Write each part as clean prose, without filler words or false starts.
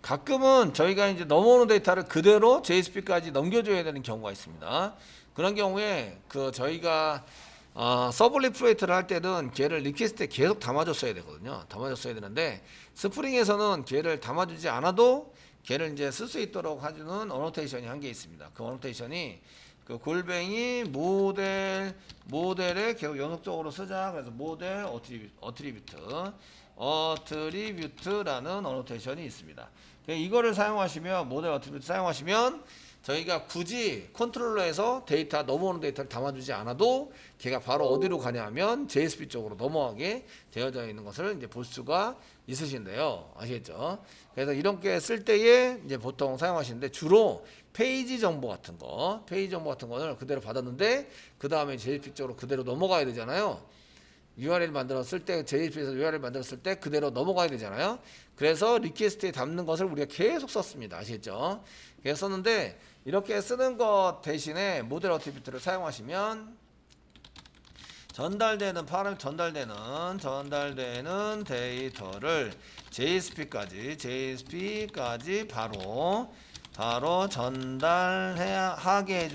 가끔은 저희가 이제 넘어오는 데이터를 그대로 JSP까지 넘겨줘야 되는 경우가 있습니다. 그런 경우에 그 저희가 서블리프레이트를 할 때는 걔를 리퀘스트에 계속 담아줬어야 되거든요. 담아줬어야 되는데 스프링에서는 걔를 담아주지 않아도 걔를 이제 쓸 수 있도록 해주는 어노테이션이 한 개 있습니다. 그 어노테이션이 그 골뱅이 모델에 계속 연속적으로 쓰자. 그래서 모델 어트리뷰트라는 어노테이션이 있습니다. 이거를 사용하시면 모델 어트리뷰트 사용하시면 저희가 굳이 컨트롤러에서 데이터 넘어오는 데이터를 담아주지 않아도 걔가 바로 어디로 가냐면 JSP 쪽으로 넘어가게 되어져 있는 것을 이제 볼 수가 있으신데요. 아시겠죠? 그래서 이렇게 쓸 때에 이제 보통 사용하시는데 주로 페이지 정보 같은 거를 그대로 받았는데 그 다음에 JSP 쪽으로 그대로 넘어가야 되잖아요. URL 만들었을 때 JSP에서 URL 만들었을 때 그대로 넘어가야 되잖아요. 그래서 리퀘스트에 담는 것을 우리가 계속 썼습니다. 아시겠죠? 그래서 썼는데 이렇게 쓰는 것 대신에 모델 어트리뷰트를 사용하시면 전달되는 데이터를 JSP까지 바로 전달하게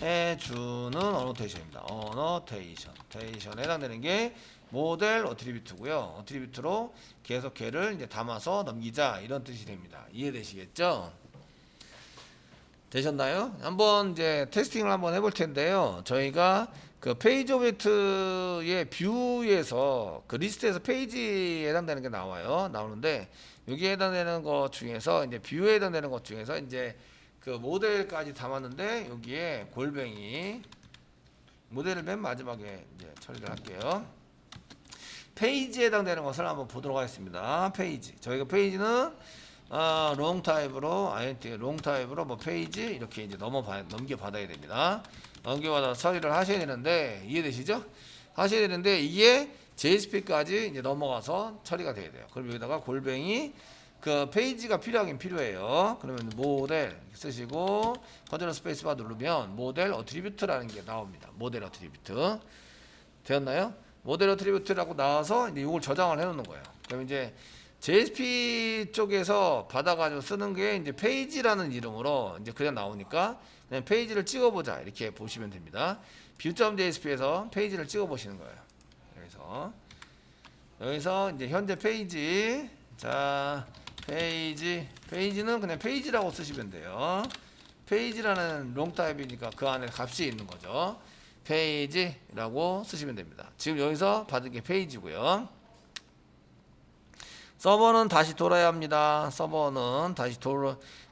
해주는 어노테이션입니다. 어노테이션에 해당되는 게 모델 어트리뷰트고요. 어트리뷰트로 계속 걔를 이제 담아서 넘기자 이런 뜻이 됩니다. 이해되시겠죠? 되셨나요? 한번 이제 테스팅을 한번 해볼 텐데요. 저희가 그 페이지 오브젝트의 뷰에서 그 리스트에서 페이지에 해당되는 게 나오는데 여기에 해당되는 것 중에서 이제 뷰에 해당되는 것 중에서 이제 그 모델까지 담았는데 여기에 골뱅이 모델을 맨 마지막에 이제 처리를 할게요. 페이지에 해당되는 것을 한번 보도록 하겠습니다. 저희가 페이지는 롱타입으로 뭐 페이지 이렇게 이제 넘겨받아야 됩니다. 넘겨받아서 처리를 하셔야 되는데 이해되시죠? 하셔야 되는데 이게 JSP까지 이제 넘어가서 처리가 돼야 돼요. 그럼 여기다가 골뱅이 그 페이지가 필요하긴 필요해요. 그러면 모델 쓰시고 컨트롤 스페이스바 누르면 모델 어트리뷰트라는 게 나옵니다. 모델 어트리뷰트 되었나요? 모델 어트리뷰트라고 나와서 이제 이걸 저장을 해놓는 거예요. 그럼 이제 JSP 쪽에서 받아가지고 쓰는 게 이제 페이지라는 이름으로 이제 그냥 나오니까 그냥 페이지를 찍어보자 이렇게 보시면 됩니다. view.jsp에서 페이지를 찍어보시는 거예요. 여기서 이제 현재 페이지, 자 페이지는 그냥 페이지라고 쓰시면 돼요. 페이지라는 롱 타입이니까 그 안에 값이 있는 거죠. 페이지라고 쓰시면 됩니다. 지금 여기서 받은 게 페이지고요. 서버는 다시 돌아야 합니다. 서버는 다시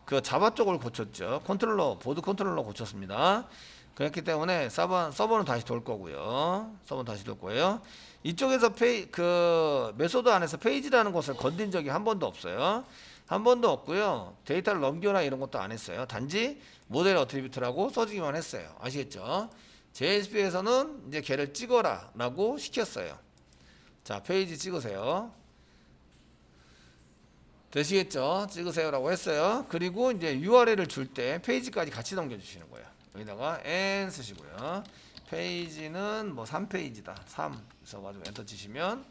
그 자바 쪽을 고쳤죠. 보드 컨트롤러 고쳤습니다. 그렇기 때문에 서버는 다시 돌 거고요. 이쪽에서 그 메소드 안에서 페이지라는 것을 건든 적이 한 번도 없어요. 한 번도 없고요. 데이터를 넘겨라 이런 것도 안 했어요. 단지 모델 어트리뷰트라고 써주기만 했어요. 아시겠죠? JSP에서는 이제 걔를 찍어라 라고 시켰어요. 자, 페이지 찍으세요. 되시겠죠? 찍으세요 라고 했어요. 그리고 이제 URL을 줄 때 페이지까지 같이 넘겨주시는 거예요. 여기다가 n 쓰시고요. 페이지는 뭐 3페이지다. 3 써가지고 엔터 치시면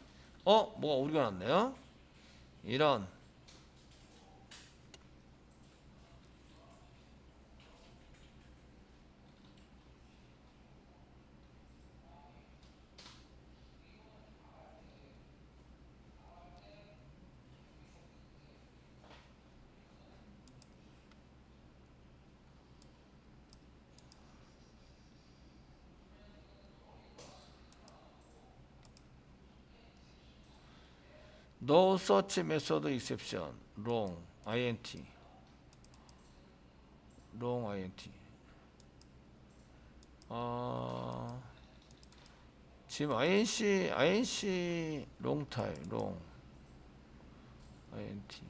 뭐가 오류가 났네요. 이런 No such method exception. wrong. int. 지금 inc wrong type. wrong. int.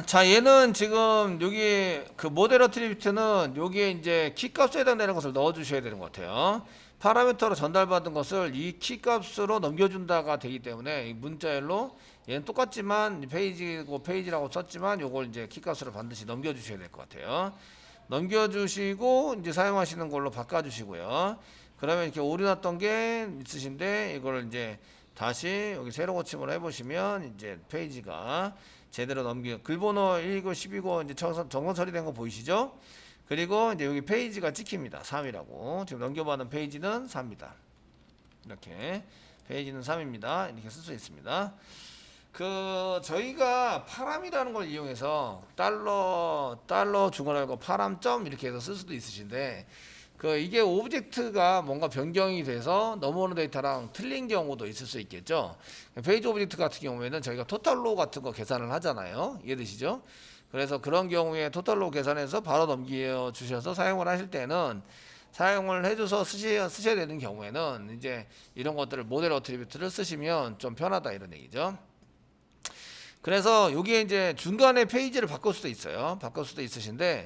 자, 얘는 지금 여기 그 모델 어트리뷰트는 여기에 이제 키값에 해당되는 것을 넣어 주셔야 되는 것 같아요. 파라미터로 전달받은 것을 이 키값으로 넘겨준다가 되기 때문에 이 문자열로 얘는 똑같지만 페이지라고 썼지만 요걸 이제 키값으로 반드시 넘겨 주셔야 될 것 같아요. 넘겨주시고 이제 사용하시는 걸로 바꿔주시고요. 그러면 이렇게 오류 났던 게 있으신데 이걸 이제 다시 여기 새로 고침을 해보시면 이제 페이지가 제대로 글번호 1고 12고 이제 정선 처리된 거 보이시죠? 그리고 이제 여기 페이지가 찍힙니다. 3이라고. 지금 넘겨받은 페이지는 3입니다. 이렇게 페이지는 3입니다. 이렇게 쓸 수 있습니다. 저희가 파람이라는 걸 이용해서 달러 중괄호하고 파람점 이렇게 해서 쓸 수도 있으신데 이게 오브젝트가 뭔가 변경이 돼서 넘어오는 데이터랑 틀린 경우도 있을 수 있겠죠. 페이지 오브젝트 같은 경우에는 저희가 토탈로 같은 거 계산을 하잖아요. 이해되시죠? 그래서 그런 경우에 토탈로 계산해서 바로 넘겨 주셔서 사용을 하실 때는 사용을 해줘서 쓰셔야 되는 경우에는 이제 이런 것들을 모델 어트리뷰트를 쓰시면 좀 편하다 이런 얘기죠. 그래서 여기에 이제 중간에 페이지를 바꿀 수도 있어요. 바꿀 수도 있으신데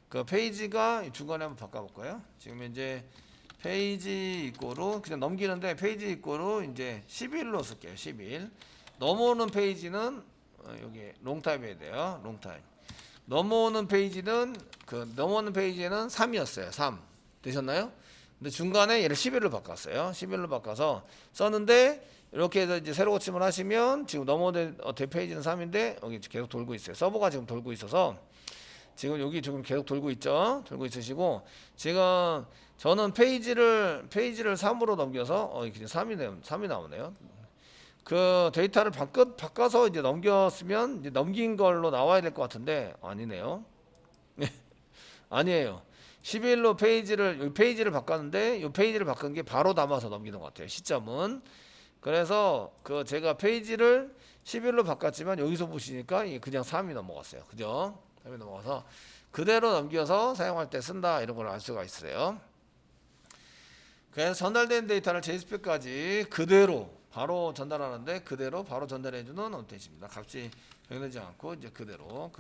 그 페이지가 중간에 한번 바꿔볼까요? 지금 이제 페이지 이꼬로 그냥 넘기는데 페이지 이꼬로 이제 11로 쓸게요. 11. 넘어오는 페이지는 여기 롱타임 해야 돼요. 롱타임. 넘어오는 페이지는 넘어오는 페이지에는 3이었어요. 3. 되셨나요? 근데 중간에 얘를 11로 바꿨어요. 11로 바꿔서 썼는데 이렇게 해서 이제 새로 고침을 하시면 지금 넘어오는 페이지는 3인데 여기 계속 돌고 있어요. 서버가 지금 돌고 있어서 지금 여기 지금 계속 돌고 있죠. 돌고 있으시고 지금 저는 페이지를 3으로 넘겨서 이렇게 3이 나오네요. 그 데이터를 바꿔서 이제 넘겼으면 이제 넘긴 걸로 나와야 될 것 같은데 아니네요. 아니에요. 11로 페이지를 바꿨는데 이 페이지를 바꾼 게 바로 담아서 넘기는 것 같아요. 시점은. 그래서 제가 페이지를 11로 바꿨지만 여기서 보시니까 그냥 3이 넘어갔어요. 그죠? 3이 넘어가서 그대로 넘겨서 사용할 때 쓴다 이런 걸 알 수가 있어요. 그래서 전달된 데이터를 JSP까지 그대로 바로 전달하는데 그대로 바로 전달해주는 어노테이션입니다. 값이 변하지 않고 이제 그대로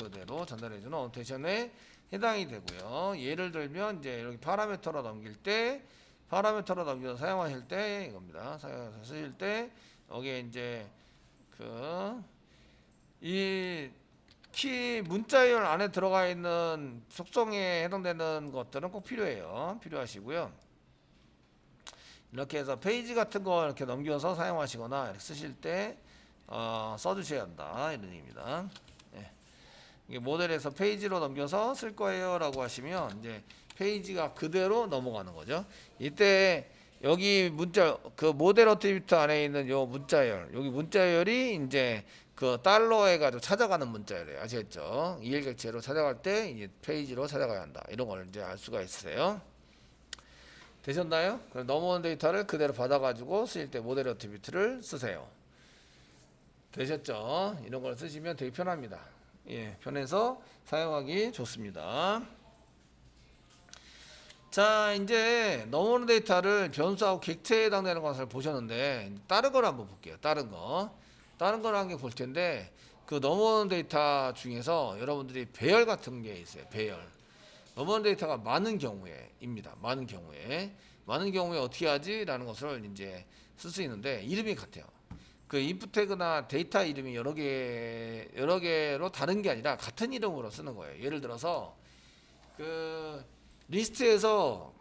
전달해주는 어노테이션에 해당이 되고요. 예를 들면 이제 여기 파라미터로 넘길 때 파라미터로 넘겨서 사용하실 때 이겁니다. 사용해서 쓰실 때 여기에 이제 이 키 문자열 안에 들어가 있는 속성에 해당되는 것들은 꼭 필요하시고요. 이렇게 해서 페이지 같은 거 이렇게 넘겨서 사용하시거나 이렇게 쓰실 때 써주셔야 한다 이런 의미입니다. 네. 이게 모델에서 페이지로 넘겨서 쓸 거예요 라고 하시면 이제 페이지가 그대로 넘어가는 거죠. 이때 여기 모델 어트리뷰트 안에 있는 요 문자열, 여기 문자열이 이제 달러 해가지고 찾아가는 문자열이에요. 아시겠죠? 이일객체로 찾아갈 때 이제 페이지로 찾아가야 한다. 이런 걸 이제 알 수가 있으세요. 되셨나요? 그럼 넘어온 데이터를 그대로 받아가지고 쓰실 때 모델 어트리뷰트를 쓰세요. 되셨죠? 이런 걸 쓰시면 되게 편합니다. 예, 편해서 사용하기 좋습니다. 자, 이제 넘어오는 데이터를 변수하고 객체에 해당되는 것을 보셨는데 다른 걸 한번 볼게요. 다른 걸 한 개 볼 텐데 넘어오는 데이터 중에서 여러분들이 배열 같은 게 있어요. 배열. 넘어오는 데이터가 많은 경우에입니다. 많은 경우에 어떻게 하지? 라는 것을 이제 쓸 수 있는데 이름이 같아요. 인풋 태그나 데이터 이름이 여러 개로 다른 게 아니라 같은 이름으로 쓰는 거예요. 예를 들어서 리스트에서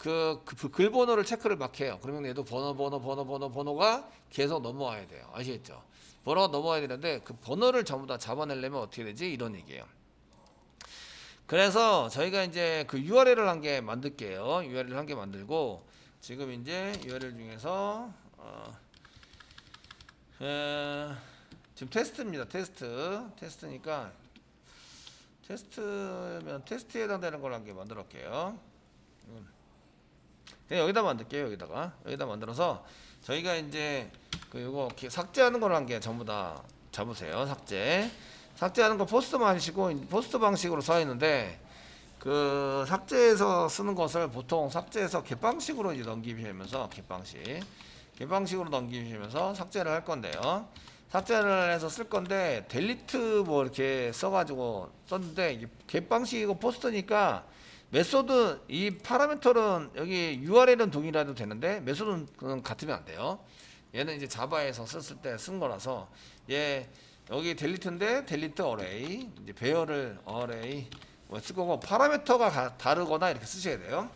글번호를 체크를 막 해요. 그러면 얘도 번호가 계속 넘어와야 돼요. 아시겠죠? 번호가 넘어와야 되는데 그 번호를 전부 다 잡아내려면 어떻게 되지? 이런 얘기예요. 그래서 저희가 이제 URL을 한 개 만들게요. URL을 한 개 만들고 지금 이제 URL 중에서 지금 테스트입니다. 테스트니까 테스트에 해당되는 걸 한 개 만들었게요. 그냥 여기다 만들게요. 여기다 만들어서 저희가 이제 이거 삭제하는 걸 한 개 전부 다 잡으세요. 삭제하는 거 포스트만 하시고 포스트 방식으로 써 있는데 삭제해서 쓰는 것을 보통 삭제해서 갯방식으로 이제 넘기시면서 갯방식으로 넘기시면서 삭제를 할 건데요. 삭제를 해서 쓸 건데 델리트 뭐 이렇게 써가지고 썼는데 이게 갯방식이고 포스트니까 메소드 이 파라미터는 여기 URL은 동일해도 되는데 메소드는 같으면 안 돼요. 얘는 이제 자바에서 썼을 때 쓴 거라서 여기 델리트인데 델리트 어레이 이제 배열을 어레이 쓸 거고, 파라미터가 다르거나 이렇게 쓰셔야 돼요.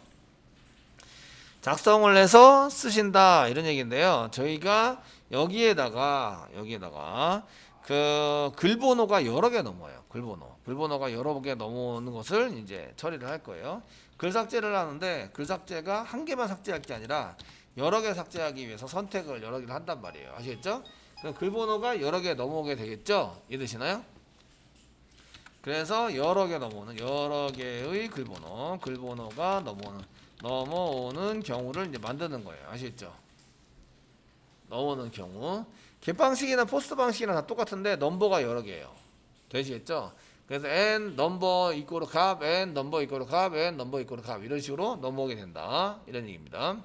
작성을 해서 쓰신다 이런 얘기인데요. 저희가 여기에다가 그 글번호가 여러 개 넘어요. 글번호가 여러 개 넘어오는 것을 이제 처리를 할 거예요. 글 삭제를 하는데 글 삭제가 한 개만 삭제할 게 아니라 여러 개 삭제하기 위해서 선택을 여러 개를 한단 말이에요. 아시겠죠? 그럼 글번호가 여러 개 넘어오게 되겠죠? 이해되시나요? 그래서 여러 개 넘어오는 여러 개의 글번호가 넘어오는 경우를 이제 만드는 거예요. 아시겠죠? 넘어오는 경우. 겟 방식이나 포스트 방식이나 다 똑같은데 넘버가 여러 개예요. 되시겠죠? 그래서 n 넘버 이꼬르 값, n 넘버 이꼬르 값, n 넘버 이꼬르 값 이런 식으로 넘어오게 된다. 이런 얘기입니다.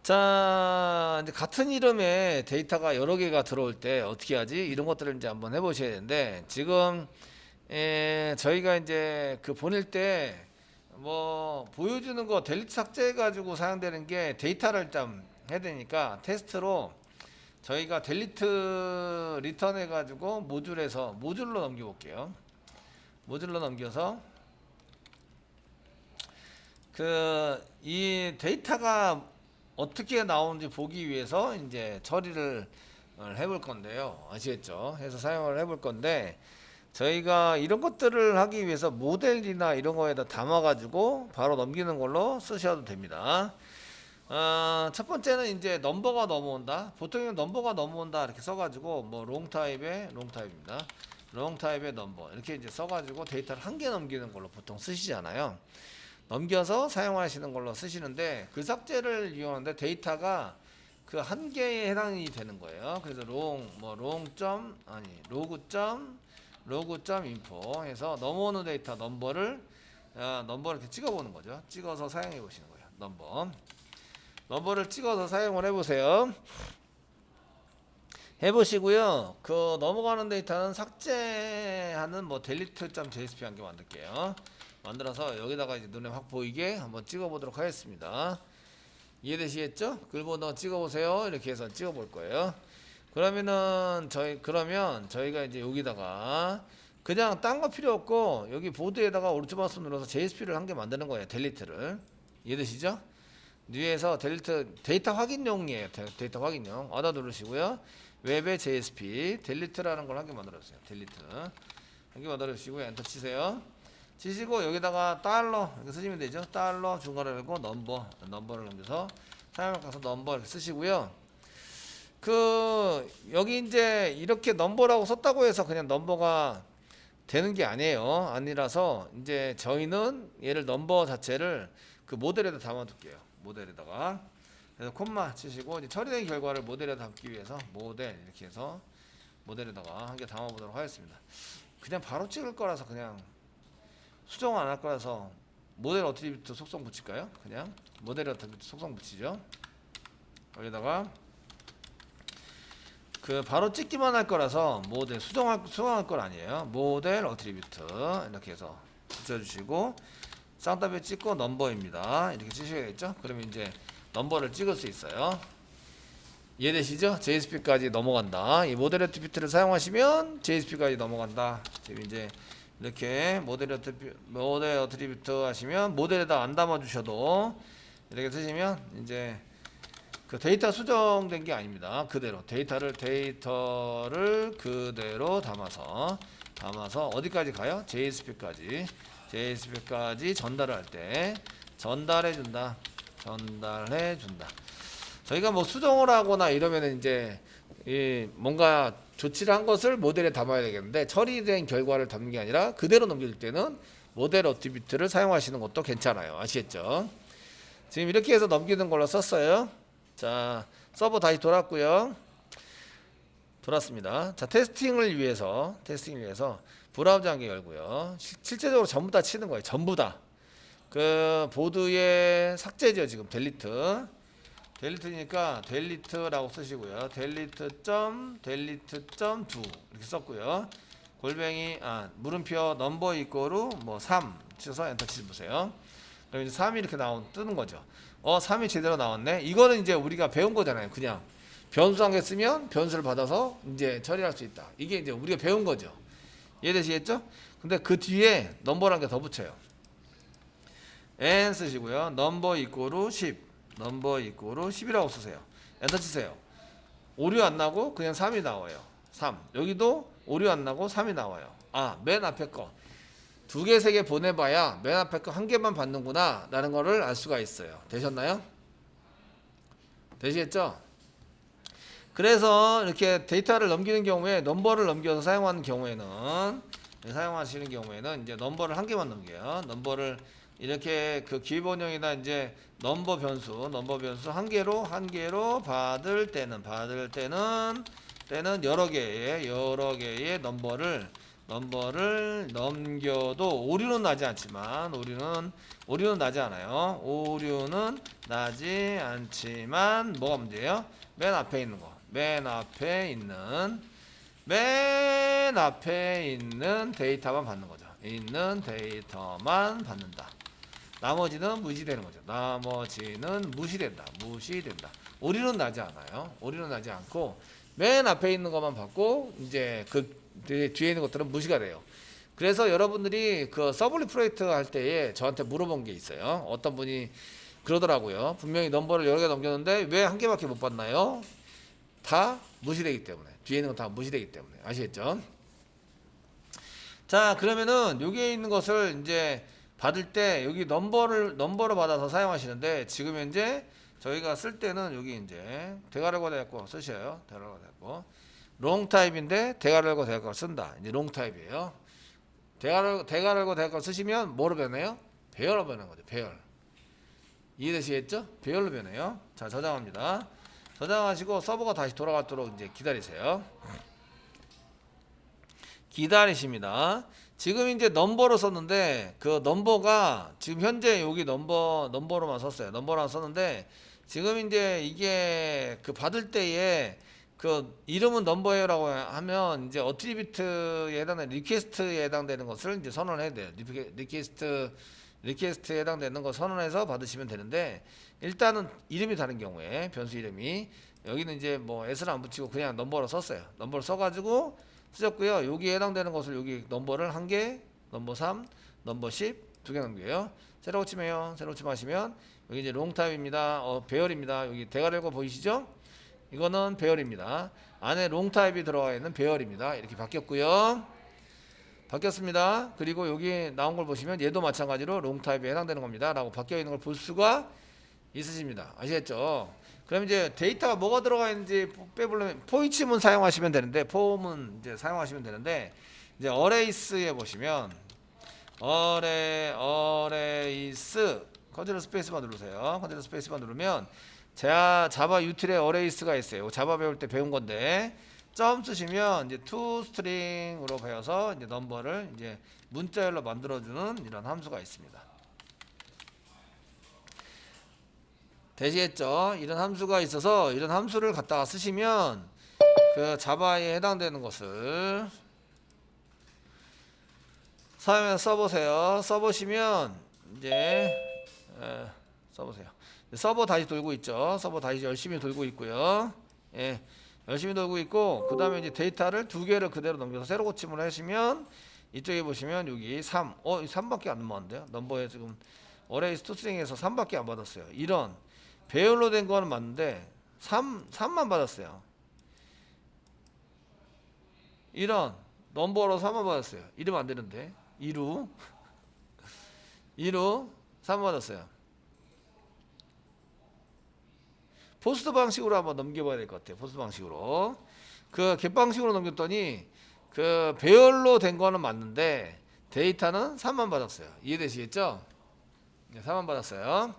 자, 이제 같은 이름의 데이터가 여러 개가 들어올 때 어떻게 하지? 이런 것들을 이제 한번 해보셔야 되는데 지금 저희가 이제 그 보낼 때 뭐 보여주는 거 델리트 삭제해 가지고 사용되는 게 데이터를 일단 해야 되니까 테스트로 저희가 델리트 리턴 해 가지고 모듈로 넘겨 볼게요. 모듈로 넘겨서 그 이 데이터가 어떻게 나오는지 보기 위해서 이제 처리를 해볼 건데요. 아시겠죠? 해서 사용을 해볼 건데 저희가 이런 것들을 하기 위해서 모델이나 이런 거에다 담아가지고 바로 넘기는 걸로 쓰셔도 됩니다. 첫 번째는 이제 넘버가 넘어온다. 보통은 넘버가 넘어온다 이렇게 써가지고 뭐 롱타입입니다. 롱타입의 넘버 이렇게 이제 써가지고 데이터를 한 개 넘기는 걸로 보통 쓰시잖아요. 넘겨서 사용하시는 걸로 쓰시는데 글 삭제를 이용하는데 데이터가 그 한 개에 해당이 되는 거예요. 그래서 로그.info 해서 넘어오는 데이터 넘버를 이렇게 찍어보는 거죠. 찍어서 사용해 보시는 거예요. 넘버를 찍어서 사용을 해보세요. 해보시고요. 그 넘어가는 데이터는 삭제하는 뭐 delete.jsp 한 개 만들게요. 만들어서 여기다가 이제 눈에 확 보이게 한번 찍어보도록 하겠습니다. 이해되시겠죠? 글번호 찍어보세요. 이렇게 해서 찍어볼 거예요. 그러면 저희가 이제 여기다가 그냥 딴 거 필요 없고 여기 보드에다가 오른쪽 마우스 눌러서 JSP를 한 개 만드는 거예요. 델리트를. 이해되시죠? 위에서 데이터 확인용이에요. 데이터 확인용. 얻어 누르시고요. 웹의 JSP 델리트라는 걸 한 개 만들어주세요. 델리트 한 개 만들어주시고 엔터 치세요. 치시고 여기다가 달러 이렇게 쓰시면 되죠. 달러 중괄호 열고 넘버를 넘겨서 사용할 가서 넘버 이렇게 쓰시고요. 그 여기 이제 이렇게 넘버라고 썼다고 해서 그냥 넘버가 되는 게 아니라서 이제 저희는 얘를 넘버 자체를 그 모델에다 담아둘게요. 모델에다가 그래서 콤마 치시고 이제 처리된 결과를 모델에 담기 위해서 모델 이렇게 해서 모델에다가 한 개 담아보도록 하겠습니다. 그냥 바로 찍을 거라서 그냥 수정 안 할 거라서 모델 어트리뷰트 속성 붙일까요? 그냥 모델 어트리뷰트 속성 붙이죠. 여기다가 그 바로 찍기만 할 거라서 모델 수정할 건 아니에요. 모델 어트리뷰트 이렇게 해서 붙여주시고 쌍따블 찍고 넘버입니다. 이렇게 치셔야겠죠? 그러면 이제 넘버를 찍을 수 있어요. 이해되시죠? JSP까지 넘어간다. 이 모델 어트리뷰트를 사용하시면 JSP까지 넘어간다. 지금 이제 이렇게 모델 어트리뷰트 하시면 모델에다 안 담아 주셔도 이렇게 쓰시면 이제 그 데이터 수정된 게 아닙니다. 그대로 데이터를 그대로 담아서 어디까지 가요? JSP까지 전달을 할 때 전달해 준다. 저희가 뭐 수정을 하거나 이러면 이제 뭔가 조치를 한 것을 모델에 담아야 되겠는데 처리된 결과를 담는 게 아니라 그대로 넘길 때는 모델 어트리뷰트를 사용하시는 것도 괜찮아요. 아시겠죠? 지금 이렇게 해서 넘기는 걸로 썼어요. 자, 서버 다시 돌았습니다. 자, 테스팅을 위해서 브라우저 한 개 열고요. 실제적으로 전부 다 치는 거예요. 전부 다. 그 보드의 삭제죠. 지금 델리트니까 델리트라고 쓰시고요. 델리트.do 이렇게 썼고요. 골뱅이 물음표 넘버 이꼬르 뭐 3 치셔서 엔터 치보세요. 그럼 이제 3이 이렇게 뜨는 거죠. 3이 제대로 나왔네. 이거는 이제 우리가 배운 거잖아요. 그냥 변수 한 개 쓰면 변수를 받아서 이제 처리할 수 있다. 이게 이제 우리가 배운 거죠. 이해되시겠죠? 근데 그 뒤에 넘버라는 게 더 붙여요. n 쓰시고요. 넘버 이꼬르 10. 넘버 이꼬르 10이라고 쓰세요. 엔터 치세요. 오류 안 나고 그냥 3이 나와요. 3. 여기도 오류 안 나고 3이 나와요. 아, 맨 앞에 거. 2개, 3개 보내봐야 맨 앞에 거 1개만 받는구나 라는 거를 알 수가 있어요. 되셨나요? 되시겠죠? 그래서 이렇게 데이터를 넘기는 경우에 넘버를 넘겨서 사용하는 경우에는 사용하시는 경우에는 이제 넘버를 1개만 넘겨요. 넘버를 이렇게 그 기본형이나 이제 넘버 변수 1개로 받을 때는 여러 개의 넘버를 넘겨도 오류는 나지 않지만 오류는 나지 않아요. 오류는 나지 않지만 뭐가 문제예요? 맨 앞에 있는 데이터만 받는 거죠. 있는 데이터만 받는다. 나머지는 무시되는 거죠. 나머지는 무시된다. 오류는 나지 않아요. 오류는 나지 않고 맨 앞에 있는 것만 받고 이제 그 뒤에 있는 것들은 무시가 돼요. 그래서 여러분들이 그 서블리프레이트 할 때에 저한테 물어본 게 있어요. 어떤 분이 그러더라고요. 분명히 넘버를 여러 개 넘겼는데 왜 1개밖에 못 받나요? 다 무시되기 때문에. 뒤에 있는 건 다 무시되기 때문에. 아시겠죠? 자, 그러면은 여기에 있는 것을 이제 받을 때 여기 넘버로 받아서 사용하시는데 지금 현재 저희가 쓸 때는 여기 이제 대괄호가 되었고 쓰셔요. 대괄호가 되었고 롱 타입인데 대괄호가 되었고 쓴다. 이제 롱 타입이에요. 대괄호가 되었고 쓰시면 뭐로 변해요? 배열로 변하는 거죠. 배열. 이해되시겠죠? 배열로 변해요. 자, 저장합니다. 저장하시고 서버가 다시 돌아가도록 이제 기다리세요. 기다리십니다. 지금 이제 넘버로 썼는데 그 넘버가 지금 현재 여기 넘버로만 썼어요. 넘버로만 썼는데 지금 이제 이게 그 받을 때에 그 이름은 넘버예요라고 하면 이제 어트리뷰트에 해당되는 리퀘스트에 해당되는 것을 이제 선언해야 돼요. 리퀘스트에 해당되는 거 선언해서 받으시면 되는데 일단은 이름이 다른 경우에 변수 이름이 여기는 이제 뭐 s를 안 붙이고 그냥 넘버로 썼어요. 넘버를 써가지고 쓰셨고요. 여기에 해당되는 것을 여기 넘버를 1개, 넘버 3, 넘버 10 2개 넘겨요. 새로 고치면 새로 고침하시면 여기 이제 롱타입입니다. 배열입니다. 여기 대괄호 보이시죠? 이거는 배열입니다. 안에 롱타입이 들어가 있는 배열입니다. 이렇게 바뀌었고요. 바뀌었습니다. 그리고 여기 나온 걸 보시면 얘도 마찬가지로 롱타입에 해당되는 겁니다. 라고 바뀌어 있는 걸 볼 수가 있으십니다. 아시겠죠? 그럼 이제 데이터가 뭐가 들어가 있는지 빼보려면 포이치문 사용하시면 되는데 폼은 이제 사용하시면 되는데 이제 어레이스에 보시면 어레이스 컨트롤 스페이스만 누르세요. 컨트롤 스페이스만 누르면 자바 유틸에 어레이스가 있어요. 자바 배울 때 배운 건데 점 쓰시면 이제 to string으로 배워서 이제 넘버를 이제 문자열로 만들어주는 이런 함수가 있습니다. 되시겠죠? 이런 함수가 있어서 이런 함수를 갖다가 쓰시면 그 자바에 해당되는 것을 사용해서 써보세요. 써보시면 이제 써보세요. 서버 다시 돌고 있죠. 서버 다시 열심히 돌고 있고요. 예, 열심히 돌고 있고 그 다음에 이제 데이터를 2개를 그대로 넘겨서 새로 고침을 하시면 이쪽에 보시면 여기 3 3밖에 안 넘어왔는데요. 넘버에 지금 어레이스 투스트링에서 3밖에 안 받았어요. 이런 배열로 된 거는 맞는데 3만 받았어요. 이런 넘버로 3만 받았어요. 이러면 안 되는데 2루 3만 받았어요. 포스트 방식으로 한번 넘겨봐야 될 것 같아요. 포스트 방식으로 그 겟 방식으로 넘겼더니 그 배열로 된 거는 맞는데 데이터는 3만 받았어요. 이해되시겠죠? 네, 3만 받았어요.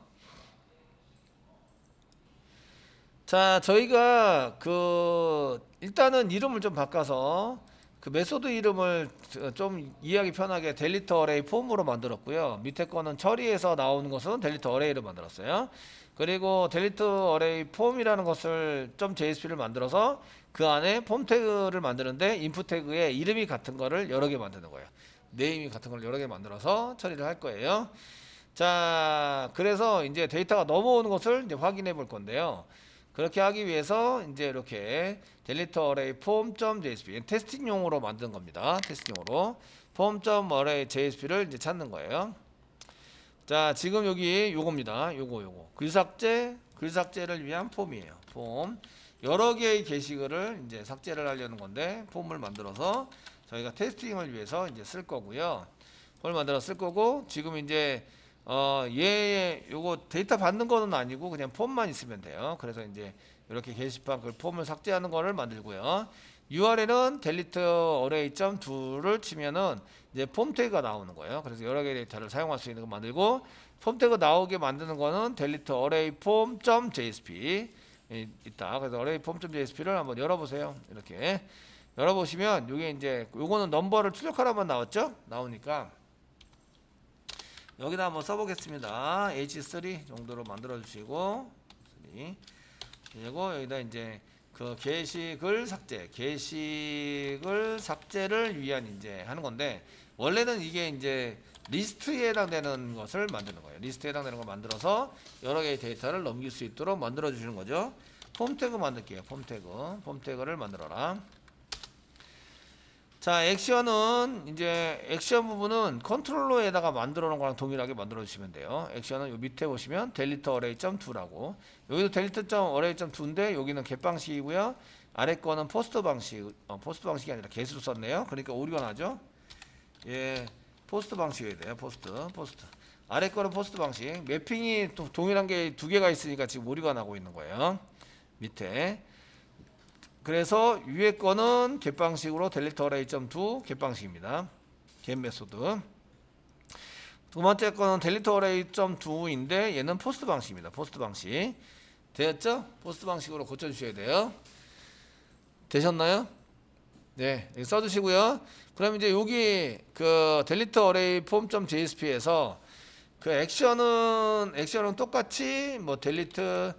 자, 저희가 그 일단은 이름을 좀 바꿔서 그 메소드 이름을 좀 이해하기 편하게 델리터 어레이 폼으로 만들었고요. 밑에 거는 처리해서 나오는 것은 델리터 어레이로 만들었어요. 그리고 델리터 어레이 폼이라는 것을 좀 JSP를 만들어서 그 안에 폼 태그를 만드는데 인풋 태그에 이름이 같은 거를 여러 개 만드는 거예요. 네임이 같은 걸 여러 개 만들어서 처리를 할 거예요. 자, 그래서 이제 데이터가 넘어오는 것을 이제 확인해 볼 건데요. 그렇게 하기 위해서 이제 이렇게 delete array form.jsp 테스팅용으로 만든 겁니다. 테스팅용으로 form.array JSP를 이제 찾는 거예요. 자, 지금 여기 요겁니다. 요거 글 삭제를 위한 폼이에요. 폼. 여러 개의 게시글을 이제 삭제를 하려는 건데 폼을 만들어서 저희가 테스팅을 위해서 이제 쓸 거고요. 폼을 만들어 쓸 거고 지금 이제 얘 요거 데이터 받는 거는 아니고 그냥 폼만 있으면 돼요. 그래서 이제 이렇게 게시판 그 폼을 삭제하는 거를 만들고요. URL은 delete array.to를 치면은 이제 폼 태그가 나오는 거예요. 그래서 여러 개의 데이터를 사용할 수 있는 거 만들고 폼 태그 나오게 만드는 거는 delete array form.jsp 있다. 그래서 array form.jsp를 한번 열어보세요. 이렇게 열어보시면 이게 이제 요거는 넘버를 출력하라만 나왔죠? 나오니까 여기다 한번 써보겠습니다. H3 정도로 만들어 주시고 그리고 여기다 이제 그 게시글 삭제를 위한 이제 하는 건데 원래는 이게 이제 리스트에 해당되는 것을 만드는 거예요. 리스트에 해당되는 걸 만들어서 여러 개의 데이터를 넘길 수 있도록 만들어 주시는 거죠. 폼 태그 만들게요. 폼 태그를 만들어라. 자, 액션은 이제 액션 부분은 컨트롤러에다가 만들어 놓은 거랑 동일하게 만들어 주시면 돼요. 액션은 요 밑에 보시면 delete array.to라고 여기도 delete array.to인데 여기는 get 방식이고요. 아래 거는 포스트 방식, 포스트 방식이 아니라 get으로 썼네요. 그러니까 오류가 나죠. 예, 포스트 방식이어야 돼요. 포스트. 아래 거는 포스트 방식. 매핑이 또 동일한 게 두 개가 있으니까 지금 오류가 나고 있는 거예요. 밑에. 그래서 위에 거는 get 방식으로 delete array.to get 방식입니다. get 메소드. 두 번째 거는 delete array.to인데 얘는 포스트 방식입니다. 포스트 방식. 되었죠? 포스트 방식으로 고쳐 주셔야 돼요. 되셨나요? 네, 여기 써 주시고요. 그럼 이제 여기 그 delete array form.jsp에서 그 액션은 똑같이 뭐 delete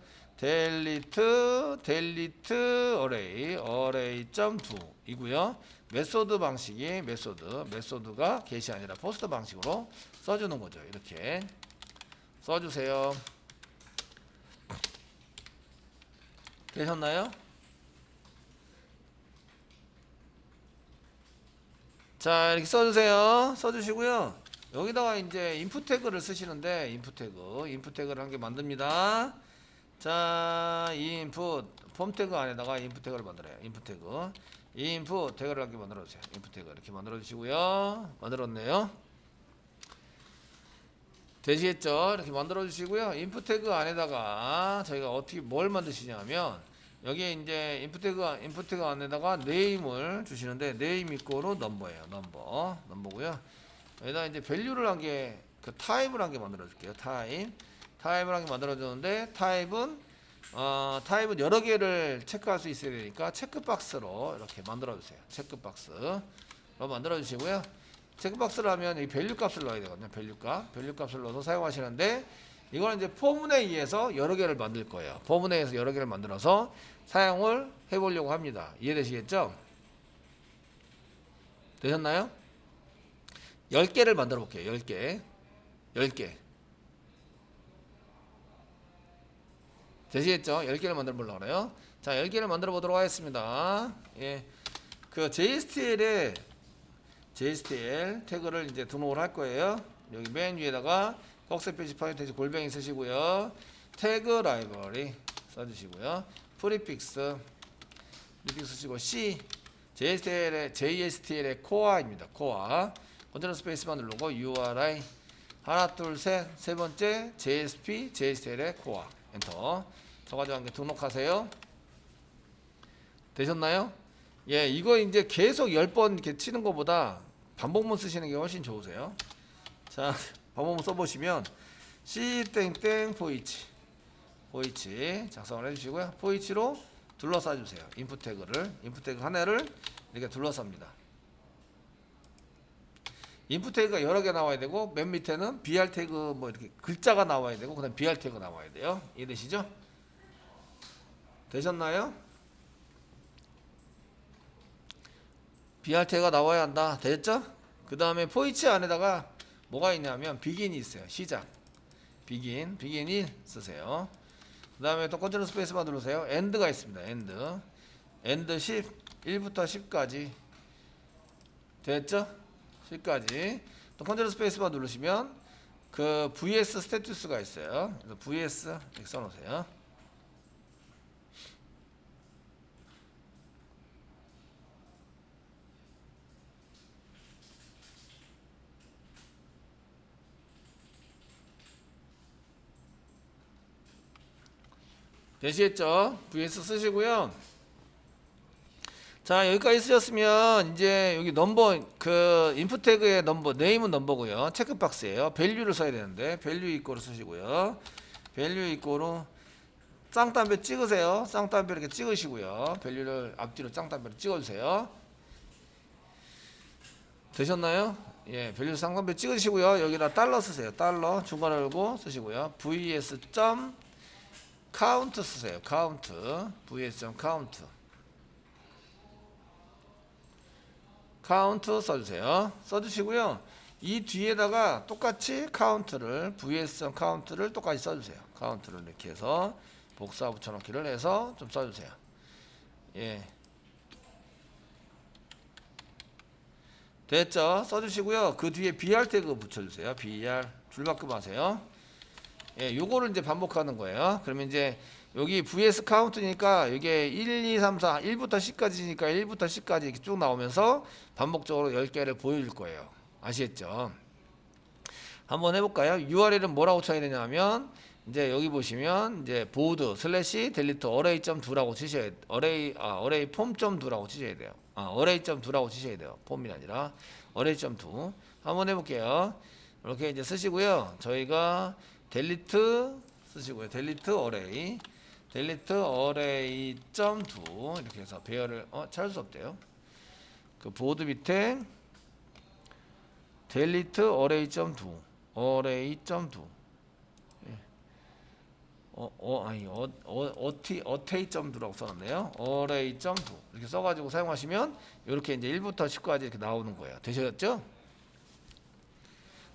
array.to 이고요. 메소드 방식이 메소드가 get이 아니라 포스트 방식으로 써주는 거죠. 이렇게 써주세요. 되셨나요? 자, 이렇게 써주세요. 써주시고요. 여기다가 이제 인풋 태그를 쓰시는데 인풋 태그를 한 개 만듭니다. 자, 이 인풋 폼 태그 안에다가 인풋 태그를 만들어요. 인풋 태그를 한 개 만들어 주세요. 인풋 태그 이렇게 만들어 주시고요. 만들었네요. 되시겠죠? 이렇게 만들어 주시고요. 인풋 태그 안에다가 저희가 어떻게 뭘 만드시냐면 여기에 이제 인풋 태그 안에다가 네임을 주시는데 네임 이꼬로 넘버예요. 넘버고요. 여기다 이제 밸류를 한 개, 그 타입을 한 개 만들어 줄게요. 타입을 한 개 만들어 주는데 타입은 여러 개를 체크할 수 있어야 되니까 체크박스로 이렇게 만들어 주세요. 체크박스로 만들어 주시고요. 체크박스를 하면 이 밸류 값을 넣어야 되거든요. 밸류 값을 넣어서 사용하시는데 이거는 이제 포문에 의해서 여러 개를 만들 거예요. 포문에 의해서 여러 개를 만들어서 사용을 해보려고 합니다. 이해되시겠죠? 되셨나요? 10개를 만들어 볼게요. 10개. 되시겠죠? 10개를 만들어 보려고 그래요. 자, 10개를 만들어 보도록 하겠습니다. 예. 그 JSTL 태그를 이제 등록을 할 거예요. 여기 맨 위에다가 꺽쇠 표시 파인트 골뱅이 쓰시고요. 태그 라이브러리 써주시고요. 프리픽스 쓰시고 C JSTL의 코어입니다. 코어 컨트롤 스페이스만 누르고 URI 하나 둘셋 번째 JSTL의 코어 엔터 저가지고 함께 등록하세요. 되셨나요? 예, 이거 이제 계속 10번 이렇게 치는 것보다 반복문 쓰시는 게 훨씬 좋으세요. 자, 반복문 써보시면 C 땡땡 포이치 작성을 해주시고요. 포이치로 둘러싸 주세요. 인풋 태그 하나를 이렇게 둘러쌉니다. 인풋 태그가 여러 개 나와야 되고 맨 밑에는 BR 태그 뭐 이렇게 글자가 나와야 되고 그다음 BR 태그 나와야 돼요. 이해되시죠? 되셨나요? BR 태그가 나와야 한다. 됐죠? 그 다음에 포이치 안에다가 뭐가 있냐면 비긴이 있어요. 시작. 비긴 1 쓰세요. 그 다음에 또 컨트롤 스페이스바 누르세요. 엔드가 있습니다. 엔드 10, 1부터 10까지 됐죠? 10까지. 또 컨트롤 스페이스바 누르시면 그 vs 스테투스가 있어요. 그래서 vs 이렇게 써놓으세요. 되시겠죠? vs 쓰시고요. 자, 여기까지 쓰셨으면 이제 여기 넘버 그 인풋 태그의 넘버 네임은 넘버고요. 체크박스예요. 밸류를 써야 되는데 밸류 이꼬를 쓰시고요. 밸류 이꼬로 쌍따옴표 찍으세요. 쌍따옴표 이렇게 찍으시고요. 밸류를 앞뒤로 쌍따옴표로 찍어주세요. 되셨나요? 예, 밸류 쌍따옴표 찍으시고요. 여기다 달러 쓰세요. 달러 중간에 열고 쓰시고요. vs 점 카운트 쓰세요. 카운트 vs 점 카운트 카운트 써주세요. 써주시고요. 이 뒤에다가 똑같이 카운트를 vs 점 카운트를 똑같이 써주세요. 카운트를 이렇게 해서 복사 붙여넣기를 해서 좀 써주세요. 예, 됐죠? 써주시고요. 그 뒤에 br 태그 붙여주세요. br 줄바꿈 하세요. 예, 요거를 이제 반복하는 거예요. 그러면 이제 여기 vs 카운트니까 이게 1, 2, 3, 4, 1부터 10까지니까 1부터 10까지 이렇게 쭉 나오면서 반복적으로 10개를 보여줄 거예요. 아시겠죠? 한번 해볼까요? URL은 뭐라고 쳐야 되냐면 이제 여기 보시면 이제 보드 슬래시 델리트 array.do라고 치셔야 array form.do라고 치셔야 돼요. array.do라고 치셔야 돼요. 폼이 아니라 array.do. 한번 해볼게요. 이렇게 이제 쓰시고요. 저희가 델리트 쓰시고요. 델리트 array.do 이렇게 해서 배열을 찾을 수 없대요. 그 보드 밑에 델리트 array.do 어테이.do라고 써놨네요. array.do 이렇게 써가지고 사용하시면 이렇게 이제 1부터 10까지 이렇게 나오는 거예요. 되셨죠?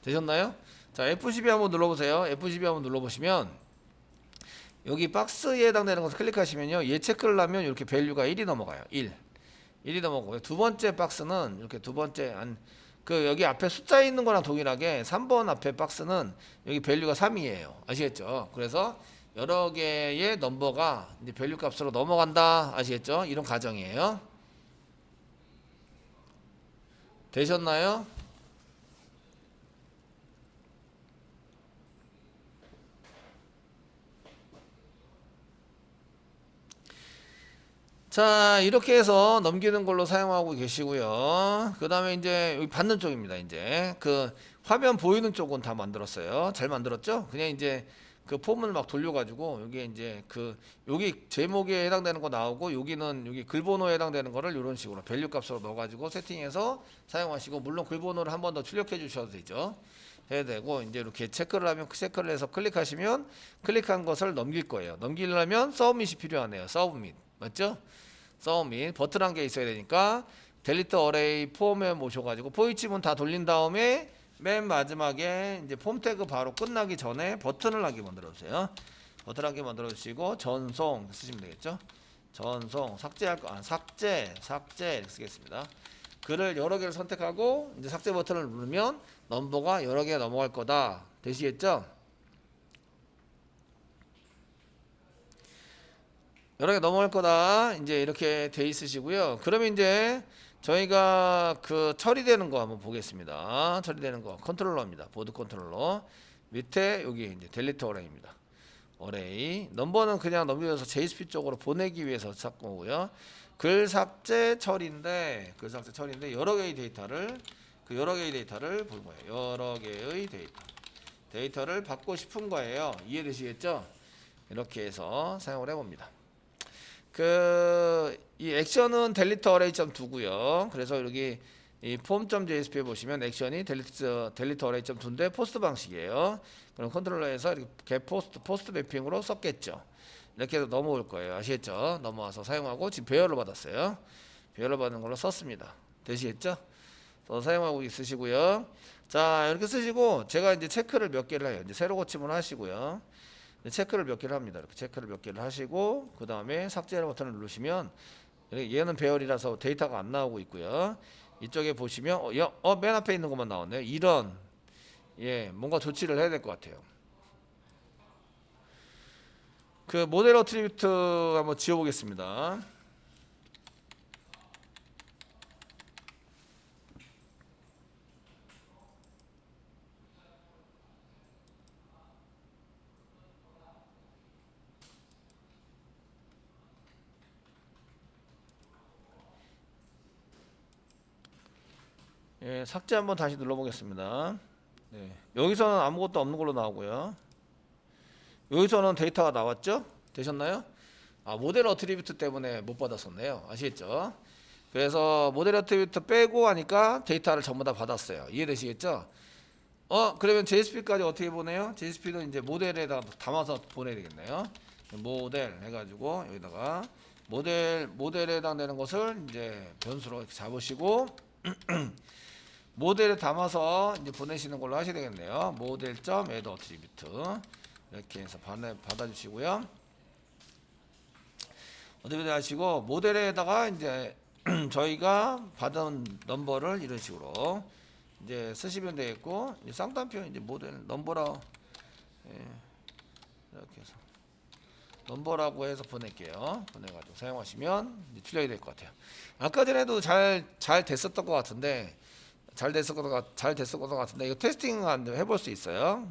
되셨나요? 자, F12 한번 눌러보세요. F12 한번 눌러보시면 여기 박스에 해당되는 것을 클릭하시면요. 얘 체크를 하면 이렇게 밸류가 1이 넘어가요. 1이 넘어가고요. 두 번째 박스는 이렇게 두 번째 그 여기 앞에 숫자 있는 거랑 동일하게 3번 앞에 박스는 여기 밸류가 3이에요. 아시겠죠? 그래서 여러 개의 넘버가 이제 밸류 값으로 넘어간다. 아시겠죠? 이런 가정이에요. 되셨나요? 자, 이렇게 해서 넘기는 걸로 사용하고 계시고요. 그 다음에 이제 여기 받는 쪽입니다. 이제 그 화면 보이는 쪽은 다 만들었어요. 잘 만들었죠? 그냥 이제 그 폼을 막 돌려가지고 여기 이제 그 여기 제목에 해당되는 거 나오고 여기는 여기 글번호에 해당되는 거를 이런 식으로 밸류 값으로 넣어가지고 세팅해서 사용하시고, 물론 글번호를 한 번 더 출력해 주셔도 되죠. 해야 되고, 이제 이렇게 체크를 하면 체크를 해서 클릭하시면 클릭한 것을 넘길 거예요. 넘기려면 서브밋이 필요하네요. 서브밋 맞죠? 서브밋 버튼 한 개 있어야 되니까 델리트 어레이 폼에 모셔가지고 포이치문 다 돌린 다음에 맨 마지막에 이제 폼 태그 바로 끝나기 전에 버튼을 한 개 만들어 주세요. 버튼 한 개 만들어 주시고 전송 쓰시면 되겠죠. 전송 삭제할 거 삭제 이렇게 쓰겠습니다. 글을 여러 개를 선택하고 이제 삭제 버튼을 누르면 넘버가 여러 개 넘어갈 거다. 되시겠죠? 여러 개 넘어갈 거다. 이제 이렇게 돼 있으시고요. 그러면 이제 저희가 그 처리되는 거 한번 보겠습니다. 처리되는 거 컨트롤러입니다. 보드 컨트롤러 밑에 여기 이제 델리트 어레이입니다. 어레이 넘버는 그냥 넘겨서 JSP 쪽으로 보내기 위해서 찾고 오고요. 글 삭제 처리인데 여러 개의 데이터를 보는 거예요. 여러 개의 데이터를 받고 싶은 거예요. 이해되시겠죠? 이렇게 해서 사용을 해봅니다. 이 액션은 델리트 array.do고요. 그래서 여기 이 form.jsp에 보시면 액션이 델리트 array.do인데 포스트 방식이에요. 그럼 컨트롤러에서 이렇게 포스트 매핑으로 썼겠죠. 이렇게 해서 넘어올 거예요. 아시겠죠? 넘어와서 사용하고 지금 배열을 받았어요. 배열을 받는 걸로 썼습니다. 되시겠죠? 사용하고 있으시고요. 자, 이렇게 쓰시고 제가 이제 체크를 몇 개를 해요. 이제 새로 고침을 하시고요. 체크를 몇 개를 합니다. 이렇게 체크를 몇 개를 하시고 그 다음에 삭제 버튼을 누르시면 얘는 배열이라서 데이터가 안 나오고 있고요. 이쪽에 보시면 맨 앞에 있는 것만 나오네요. 이런 뭔가 조치를 해야 될 것 같아요. 그 모델 어트리뷰트 한번 지워보겠습니다. 삭제 한번 다시 눌러보겠습니다. 여기서는 아무것도 없는 걸로 나오고요. 여기서는 데이터가 나왔죠? 되셨나요? 모델 어트리뷰트 때문에 못 받았었네요. 아시겠죠? 그래서 모델 어트리뷰트 빼고 하니까 데이터를 전부 다 받았어요. 이해되시겠죠? 그러면 JSP까지 어떻게 보내요? JSP도 이제 모델에다 담아서 보내야 되겠네요. 모델 해가지고 여기다가 모델에 해당되는 것을 이제 변수로 이렇게 잡으시고 모델에 담아서 이제 보내시는 걸로 하셔야 되겠네요. 모델.add attribute 이렇게 해서 받아주시고요. 어떻게 하시고 모델에다가 이제 저희가 받은 넘버를 이런 식으로 이제 쓰시면 되겠고 쌍따옴표 이제 모델 넘버라 이렇게 해서 넘버라고 해서 보낼게요. 보내가지고 사용하시면 이제 출력이 될 것 같아요. 아까 전에도 잘 됐었던 것 같은데 잘 됐을 것 같은데 이거 테스팅 해볼 수 있어요.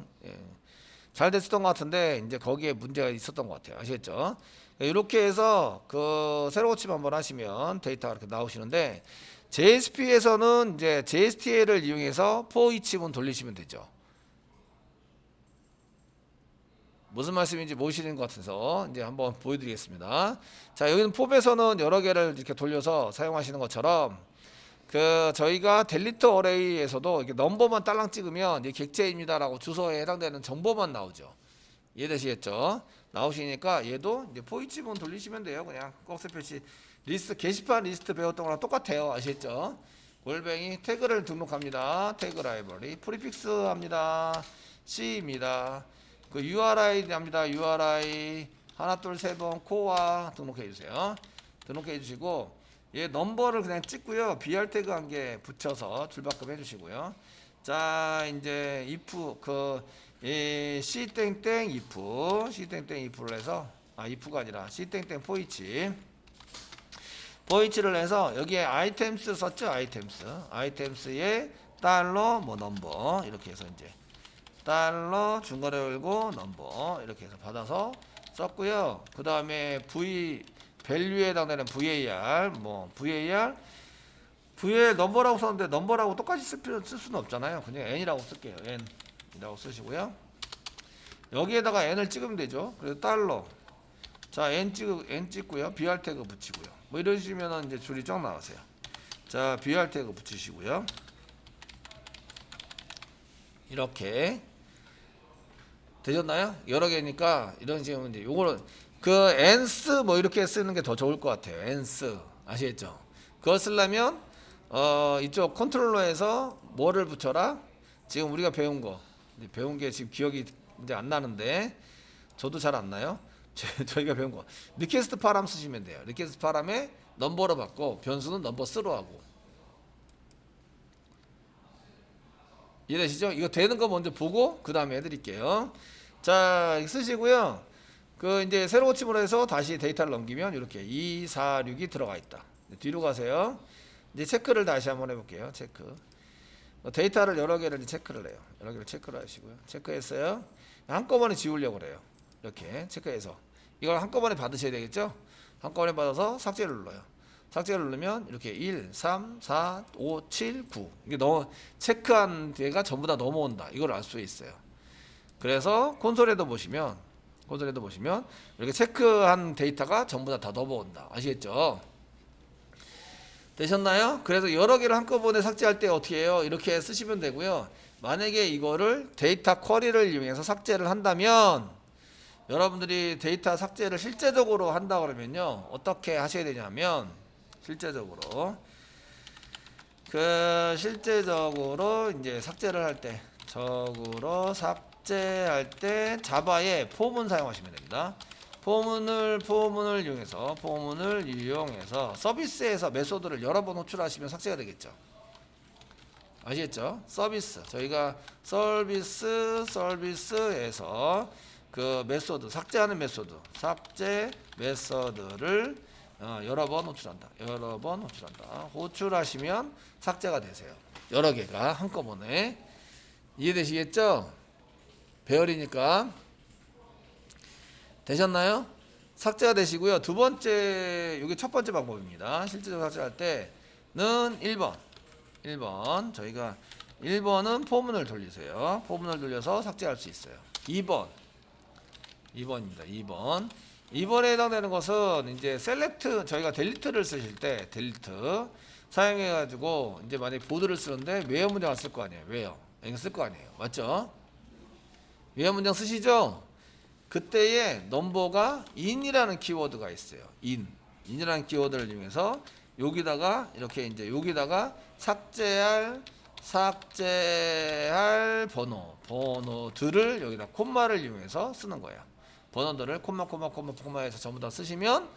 잘 됐었던 것 같은데 이제 거기에 문제가 있었던 것 같아요. 아시겠죠? 이렇게 해서 그 새로 고침 한번 하시면 데이터가 이렇게 나오시는데 JSP에서는 이제 JSTL을 이용해서 for each 문 돌리시면 되죠. 무슨 말씀인지 모르시는 것 같아서 이제 한번 보여드리겠습니다. 자, 여기는 폼에서는 여러 개를 이렇게 돌려서 사용하시는 것처럼 저희가 델리트 어레이에서도 이렇게 넘버만 딸랑 찍으면 이게 객체입니다라고 주소에 해당되는 정보만 나오죠. 이해되시겠죠? 나오시니까 얘도 이제 포이치문 돌리시면 돼요. 그냥 꺽쇠 표시 리스트 게시판 리스트 배웠던 거랑 똑같아요. 아시겠죠? 골뱅이 태그를 등록합니다. 태그 라이브러리 프리픽스 합니다. C입니다. 그 URI 합니다. URI 하나 둘 세 번 코어 등록해 주세요. 등록해 주시고 얘 넘버를 그냥 찍고요. BR 태그 한 개 붙여서 줄바꿈 해주시고요. 자, 이제 if C 땡땡 if C 땡땡 if를 해서 if가 아니라 C 땡땡 포이치를 해서 여기에 아이템스 썼죠. 아이템스에 달러 뭐 넘버 이렇게 해서 이제 달러 중괄호 열고 넘버 이렇게 해서 받아서 썼고요. 그 다음에 밸류에 해당되는 VAR VAR 넘버라고 썼는데 넘버라고 똑같이 쓸 수는 없잖아요. 그냥 n이라고 쓸게요. n이라고 쓰시고요. 여기에다가 n을 찍으면 되죠. 그래서 달러 자 n 찍고요. BR 태그 붙이고요. 뭐 이러시면은 이제 줄이 쫙 나오세요. 자 BR 태그 붙이시고요. 이렇게 되셨나요? 여러 개니까 이런 식으로 이제 요거는 엔스 뭐 이렇게 쓰는 게 더 좋을 것 같아요. 엔스 아시겠죠? 그걸 쓰려면 이쪽 컨트롤러에서 뭐를 붙여라? 지금 우리가 배운 게 지금 기억이 이제 안 나는데 저도 잘 안 나요. 저희가 배운 거 리퀘스트 파람 쓰시면 돼요. 리퀘스트 파람에 넘버로 받고 변수는 넘버 스로 하고 이해되시죠? 이거 되는 거 먼저 보고 그 다음에 해드릴게요. 자 쓰시고요. 이제 새로 고침으로 해서 다시 데이터를 넘기면 이렇게 246이 들어가 있다. 뒤로 가세요. 이제 체크를 다시 한번 해볼게요. 체크. 데이터를 여러 개를 이제 체크를 해요. 여러 개를 체크를 하시고요. 체크했어요. 한꺼번에 지우려고 그래요. 이렇게 체크해서 이걸 한꺼번에 받으셔야 되겠죠? 한꺼번에 받아서 삭제를 눌러요. 삭제를 누르면 이렇게 1, 3, 4, 5, 7, 9 이게 체크한 데가 전부 다 넘어온다. 이걸 알 수 있어요. 그래서 콘솔에도 보시면 이렇게 체크한 데이터가 전부 다 넘어온다. 아시겠죠? 되셨나요? 그래서 여러 개를 한꺼번에 삭제할 때 어떻게 해요? 이렇게 쓰시면 되고요. 만약에 이거를 데이터 쿼리를 이용해서 삭제를 한다면 여러분들이 데이터 삭제를 실제적으로 한다 그러면요. 어떻게 하셔야 되냐면 실제적으로 이제 삭제를 할 때 적으로 삭제 삭제할 때 자바의 포문 사용하시면 됩니다. 포문을 이용해서 서비스에서 메소드를 여러 번 호출하시면 삭제가 되겠죠. 아시겠죠? 서비스. 저희가 서비스에서 그 메소드, 삭제 메소드를 여러 번 호출한다. 호출하시면 삭제가 되세요. 여러 개가 한꺼번에. 이해되시겠죠? 배열이니까. 되셨나요? 삭제가 되시고요. 두 번째, 이게 첫 번째 방법입니다. 실제적으로 삭제할 때는 1번. 저희가 1번은 포문을 돌리세요. 포문을 돌려서 삭제할 수 있어요. 2번입니다. 2번에 해당되는 것은 이제 셀렉트, 저희가 델리트를 쓰실 때 델리트 사용해 가지고 이제 만약에 보드를 쓰는데 웨어 문장을 쓸 거 아니에요. 웨어. 이거 쓸 거 아니에요. 맞죠? 웨어 문장 쓰시죠? 그때에 넘버가 in이라는 키워드가 있어요. in이라는 키워드를 이용해서 여기다가 이렇게 이제 여기다가 삭제할 번호들을 여기다 콤마를 이용해서 쓰는 거예요. 번호들을 콤마해서 전부 다 쓰시면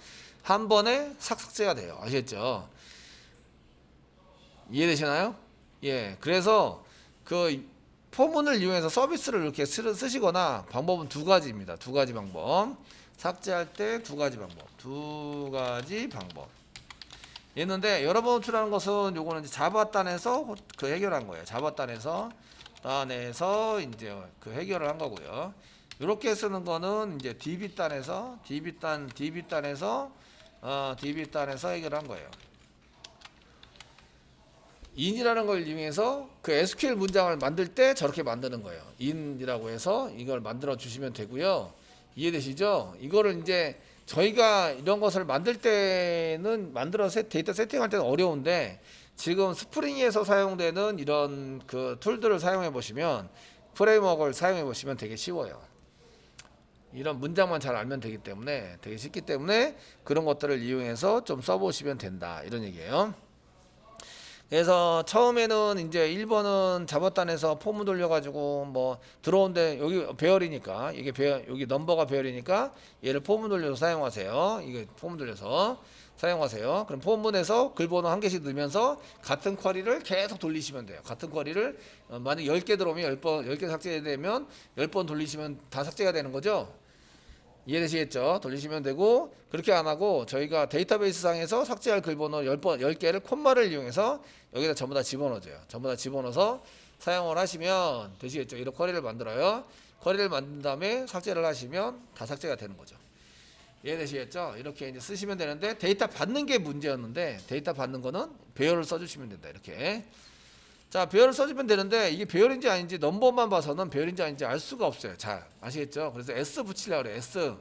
한 번에 삭제가 돼요. 아시겠죠? 이해되시나요? 예. 그래서 그 포문을 이용해서 서비스를 이렇게 쓰시거나 방법은 두 가지입니다. 두 가지 방법. 삭제할 때 두 가지 방법. 있는데 여러 번 호출하는 것은 요거는 이제 자바단에서 그 해결한 거예요. 자바단에서 이제 그 해결을 한 거고요. 이렇게 쓰는 거는 이제 DB단에서 해결한 거예요. in이라는 걸 이용해서 그 SQL 문장을 만들 때 저렇게 만드는 거예요. in이라고 해서 이걸 만들어 주시면 되고요. 이해되시죠? 이거를 이제 저희가 이런 것을 만들 때는 데이터 세팅할 때는 어려운데 지금 스프링에서 사용되는 이런 그 툴들을 사용해 보시면 프레임워크를 사용해 보시면 되게 쉬워요. 이런 문장만 잘 알면 되기 때문에 되게 쉽기 때문에 그런 것들을 이용해서 좀 써보시면 된다 이런 얘기예요. 그래서 처음에는 이제 1번은 자바단에서 포문 돌려가지고 뭐 들어온데 여기 배열이니까 여기 넘버가 배열이니까 얘를 포문 돌려서 사용하세요. 이게 포문 돌려서 사용하세요. 그럼 포문에서 글번호 한 개씩 넣으면서 같은 쿼리를 계속 돌리시면 돼요. 같은 쿼리를 만약 10개 들어오면 10개 삭제되면 10번 돌리시면 다 삭제가 되는 거죠. 이해되시겠죠? 돌리시면 되고 그렇게 안 하고 저희가 데이터베이스 상에서 삭제할 글번호 10개를 콤마를 이용해서 여기다 전부 다 집어넣어줘요. 전부 다 집어넣어서 사용을 하시면 되시겠죠? 이런 쿼리를 만들어요. 쿼리를 만든 다음에 삭제를 하시면 다 삭제가 되는 거죠. 이해되시겠죠? 이렇게 이제 쓰시면 되는데 데이터 받는 게 문제였는데 데이터 받는 거는 배열을 써주시면 된다. 이렇게. 자, 배열을 써주면 되는데 이게 배열인지 아닌지 넘버만 봐서는 배열인지 아닌지 알 수가 없어요. 잘 아시겠죠? 그래서 S 붙이려고 그래요. S.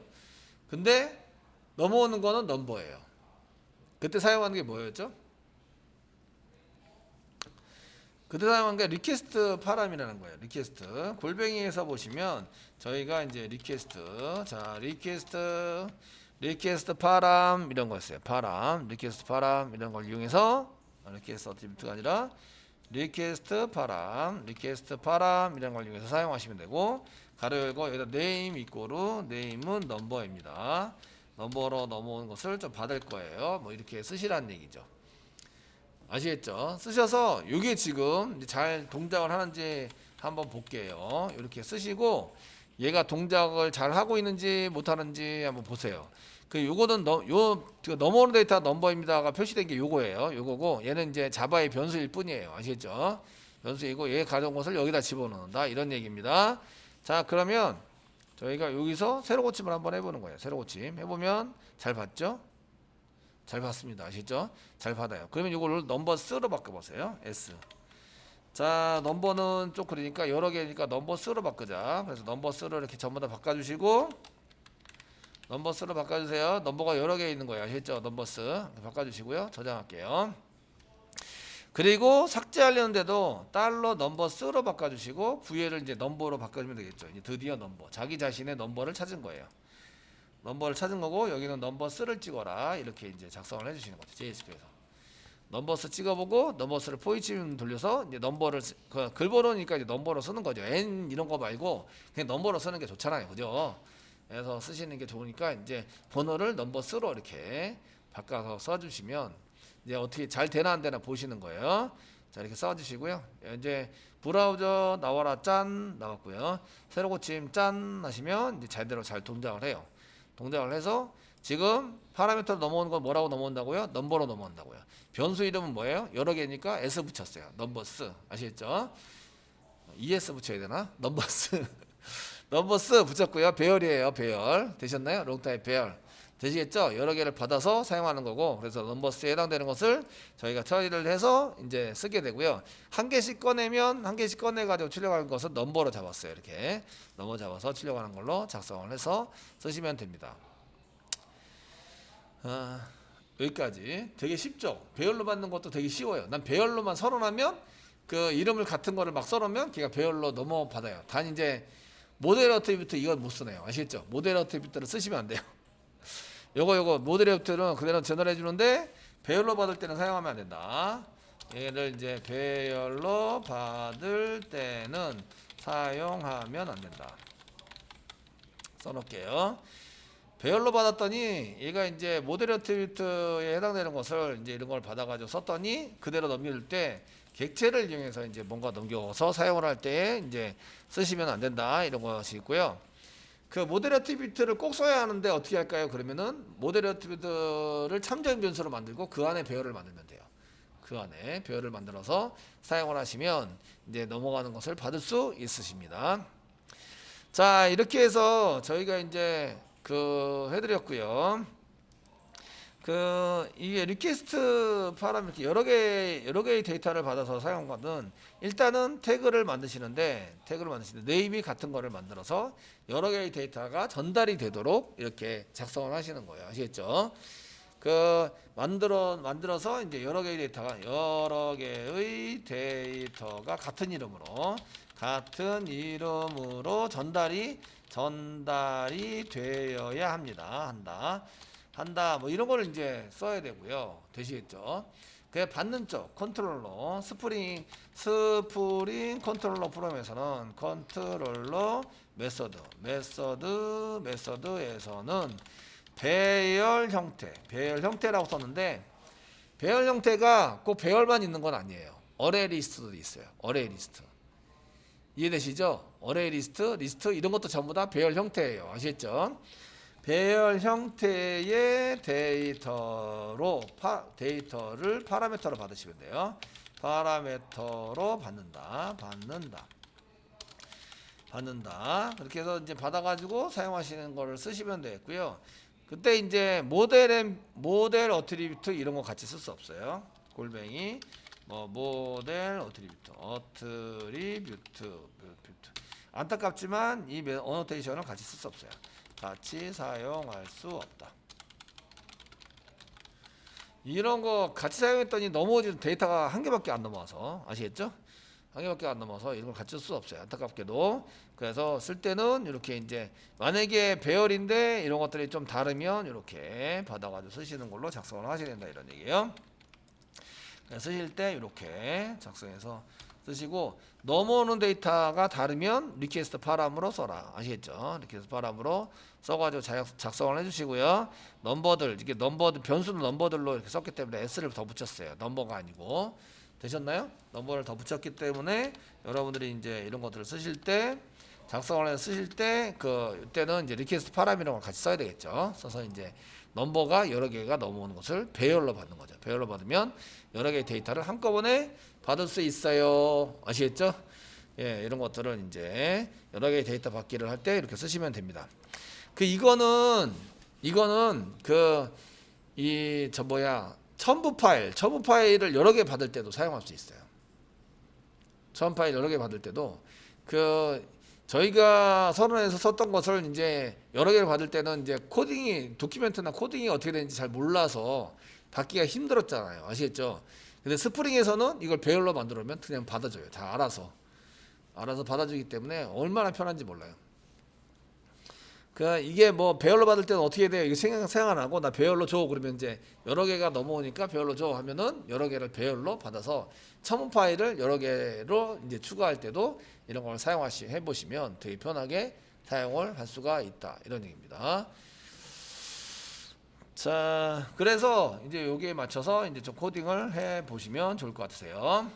근데 넘어오는 거는 넘버예요. 그때 사용하는 게 뭐였죠? 그때 사용한 게 리퀘스트 파람이라는 거예요. 리퀘스트. 골뱅이에서 보시면 저희가 이제 리퀘스트. 자, 리퀘스트 파람 이런 거였어요. 리퀘스트 파람 이런 걸 이용해서 리퀘스트 어티비트가 아니라 리퀘스트 파람 이런 걸 이용해서 사용하시면 되고 가로 열고 여기다 네임 이꼬르 네임은 넘버입니다. 넘버로 넘어오는 것을 좀 받을 거예요. 뭐 이렇게 쓰시라는 얘기죠. 아시겠죠? 쓰셔서 이게 지금 잘 동작을 하는지 한번 볼게요. 이렇게 쓰시고 얘가 동작을 잘 하고 있는지 못 하는지 한번 보세요. 그 요거는 넘어오는 데이터 넘버입니다가 표시된 게 요거예요. 요거고 얘는 이제 자바의 변수일 뿐이에요. 아시겠죠? 변수이고 얘 가져온 것을 여기다 집어넣는다 이런 얘기입니다. 자, 그러면 저희가 여기서 세로 고침을 한번 해보는 거예요. 세로 고침 해보면 잘 봤죠? 잘 봤습니다. 아시죠? 잘 받아요. 그러면 이걸 넘버 S로 바꿔보세요. S. 자, 넘버는 좀 그러니까 여러 개니까 넘버 S로 바꾸자. 그래서 넘버 S로 이렇게 전부 다 바꿔주시고 넘버 S로 바꿔주세요. 넘버가 여러 개 있는 거예요. 아시죠? 넘버 S 바꿔주시고요. 저장할게요. 그리고 삭제하려는데도 달러 넘버 S로 바꿔주시고 VL을 이제 넘버로 바꿔주면 되겠죠. 이제 드디어 넘버. 자기 자신의 넘버를 찾은 거예요. 넘버를 찾은 거고 여기는 넘버 3를 찍어라 이렇게 이제 작성을 해주시는 거죠. JSP에서 넘버스 찍어보고 넘버스를 포지션 돌려서 이제 넘버를 글 번호니까 이제 넘버로 쓰는 거죠. N 이런 거 말고 그냥 넘버로 쓰는 게 좋잖아요, 그죠? 그래서 쓰시는 게 좋으니까 이제 번호를 넘버스로 이렇게 바꿔서 써주시면 이제 어떻게 잘 되나 안 되나 보시는 거예요. 자, 이렇게 써주시고요. 이제 브라우저 나와라 짠 나왔고요. 새로 고침 짠 하시면 이제 제대로 잘 동작을 해요. 동작을 해서 지금 파라미터 넘어오는 건 뭐라고 넘어온다고요? 넘버로 넘어온다고요. 변수 이름은 뭐예요? 여러 개니까 S 붙였어요. 넘버스. 아시겠죠? ES 붙여야 되나? 넘버스. 넘버스 붙였고요. 배열이에요. 배열. 되셨나요? 롱타입 배열. 되시겠죠? 여러 개를 받아서 사용하는 거고, 그래서 넘버스에 해당되는 것을 저희가 처리를 해서 이제 쓰게 되고요. 한 개씩 꺼내면 한 개씩 꺼내가지고 출력하는 것은 넘버로 잡았어요. 이렇게 넘버 잡아서 출력하는 걸로 작성을 해서 쓰시면 됩니다. 여기까지 되게 쉽죠? 배열로 받는 것도 되게 쉬워요. 난 배열로만 선언하면 그 이름을 같은 거를 막 써놓으면 걔가 배열로 넘어받아요. 단 이제 모델 어트리뷰트 이건 못 쓰네요. 아시겠죠? 모델 어트리뷰트를 쓰시면 안 돼요. 요거 모델 어트리뷰트는 그대로 전달해 주는데 배열로 받을 때는 사용하면 안 된다. 얘를 이제 배열로 받을 때는 사용하면 안 된다. 써놓을게요. 배열로 받았더니 얘가 이제 모델 어트리뷰트에 해당되는 것을 이제 이런 걸 받아가지고 썼더니 그대로 넘길 때 객체를 이용해서 이제 뭔가 넘겨서 사용을 할 때 이제 쓰시면 안 된다 이런 것이 있고요. 그 모델 어트리뷰트를 꼭 써야 하는데 어떻게 할까요? 그러면은 모델 어트리뷰트를 참조인 변수로 만들고 그 안에 배열을 만들면 돼요. 그 안에 배열을 만들어서 사용을 하시면 이제 넘어가는 것을 받을 수 있으십니다. 자, 이렇게 해서 저희가 이제 해드렸고요. 이게 리퀘스트 파라미터 여러 개의 데이터를 받아서 사용하는 일단은 태그를 만드시는데 네임이 같은 거를 만들어서 여러 개의 데이터가 전달이 되도록 이렇게 작성을 하시는 거예요. 아시겠죠? 만들어서 이제 여러 개의 데이터가 같은 이름으로 전달이 되어야 한다. 뭐 이런 거를 이제 써야 되고요. 되시겠죠? 그 받는 쪽 컨트롤러 스프링 컨트롤러 프롬에서는 메서드에서는 배열 형태라고 썼는데 배열 형태가 꼭 배열만 있는 건 아니에요. 어레이 리스트도 있어요. 어레이 리스트. 이해되시죠? 어레이 리스트 이런 것도 전부 다 배열 형태예요. 아시겠죠? 배열 형태의 데이터를 파라미터로 받으시면 돼요. 파라미터로 받는다. 그렇게 해서 이제 받아가지고 사용하시는 거를 쓰시면 되겠고요. 그때 이제 모델 어트리뷰트 이런 거 같이 쓸 수 없어요. 골뱅이 모델 어트리뷰트 안타깝지만 이 어노테이션을 같이 쓸 수 없어요. 같이 사용할 수 없다. 이런 거 같이 사용했더니 넘어지는 데이터가 한 개밖에 안 넘어와서 아시겠죠? 한 개밖에 안 넘어서 이런 걸 같이 쓸 수 없어요. 안타깝게도. 그래서 쓸 때는 이렇게 이제 만약에 배열인데 이런 것들이 좀 다르면 이렇게 받아가지고 쓰시는 걸로 작성을 하셔야 된다 이런 얘기예요. 쓰실 때 이렇게 작성해서 쓰시고 넘어오는 데이터가 다르면 리퀘스트 파람으로 써라. 아시겠죠? 리퀘스트 파람으로 써가지고 작성을 해주시고요. 이렇게 변수는 넘버들로 이렇게 썼기 때문에 s를 더 붙였어요. 넘버가 아니고 되셨나요? 넘버를 더 붙였기 때문에 여러분들이 이제 이런 것들을 쓰실 때 작성을 해서 쓰실 때 이때는 이제 리퀘스트 파람이라는 걸 같이 써야 되겠죠. 써서 이제 넘버가 여러 개가 넘어오는 것을 배열로 받는 거죠. 배열로 받으면 여러 개의 데이터를 한꺼번에 받을 수 있어요. 아시겠죠? 예, 이런 것들을 이제 여러 개의 데이터 받기를 할 때 이렇게 쓰시면 됩니다. 이거는 첨부 파일을 여러 개 받을 때도 사용할 수 있어요. 첨부 파일 여러 개 받을 때도 저희가 서론에서 썼던 것을 이제 여러 개를 받을 때는 이제 도큐멘트나 코딩이 어떻게 되는지 잘 몰라서 받기가 힘들었잖아요. 아시겠죠? 근데 스프링에서는 이걸 배열로 만들어면 그냥 받아줘요. 다 알아서 받아주기 때문에 얼마나 편한지 몰라요. 그 이게 뭐 배열로 받을 때는 어떻게 돼요? 이게 생각 안 하고 나 배열로 줘 그러면 이제 여러 개가 넘어오니까 배열로 줘 하면은 여러 개를 배열로 받아서 첨부 파일을 여러 개로 이제 추가할 때도 이런 걸 해 보시면 되게 편하게 사용을 할 수가 있다 이런 얘기입니다. 자, 그래서 이제 여기에 맞춰서 이제 좀 코딩을 해 보시면 좋을 것 같으세요.